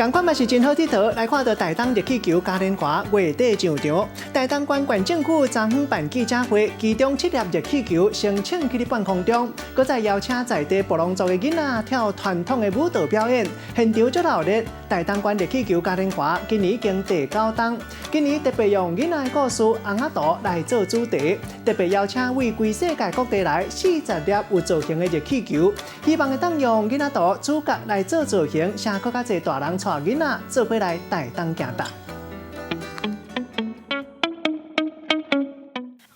同款嘛是真好佚佗，来看到台东热气球嘉年华月底上场。台东县县政府昨昏办记者会，其中7粒热气球升请去半空中，搁再邀请在地布农族的囡仔跳传统的舞蹈表演，现场足热闹。台东县热气球嘉年华今年已经第9档，今年特别用囡仔的故事红仔图来做主题，特别邀请为全世界各地来40粒有造型的热气球，希望会当用囡仔图主角来做造型，请更加侪大人带囡仔做伙来台东行踏。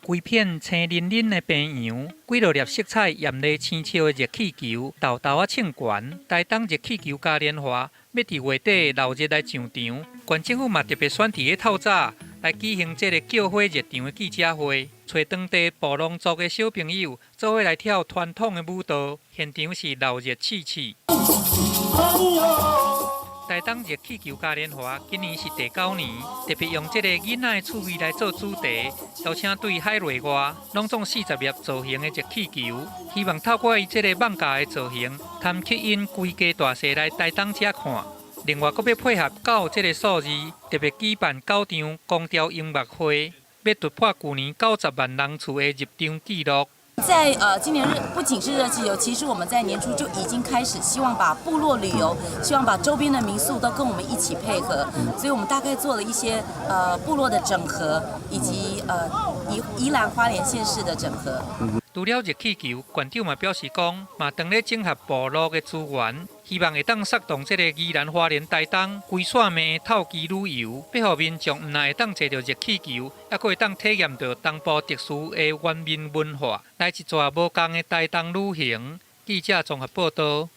规片青淋淋的平洋，几落粒色彩艳丽青笑的热气球，豆豆啊称悬。台东热气球嘉年华要伫月底闹热来上场，县政府嘛特别选伫个透早来举行这个叫花热场的记者会，找当地布农族的小朋友做伙来跳传统的舞蹈，现场是闹热刺刺。台东热气球嘉年华今年是第9年，特别用这个囡仔的趣味来做主题，邀请对海内外拢总40粒造型的热气球，希望透过伊这个放假的造型，贪吸引规家大细来台东遮看。另外，阁要配合9这个数字，特别举办9场光雕音乐会，要突破去年90万人次的入场纪录。在今年不仅是热气球，其实我们在年初就已经开始希望把部落旅游，希望把周边的民宿都跟我们一起配合，所以我们大概做了一些部落的整合，以及宜兰花莲县市的整合。除了热气球，县长嘛表示讲，嘛当咧整合部落的资源，希望会当策动这个宜兰花莲台东规线面透机旅游，要互民众唔但会当坐到热气球，还可会当体验到东部特殊的原民文化，来一撮无同的台东旅行。记者综合报道。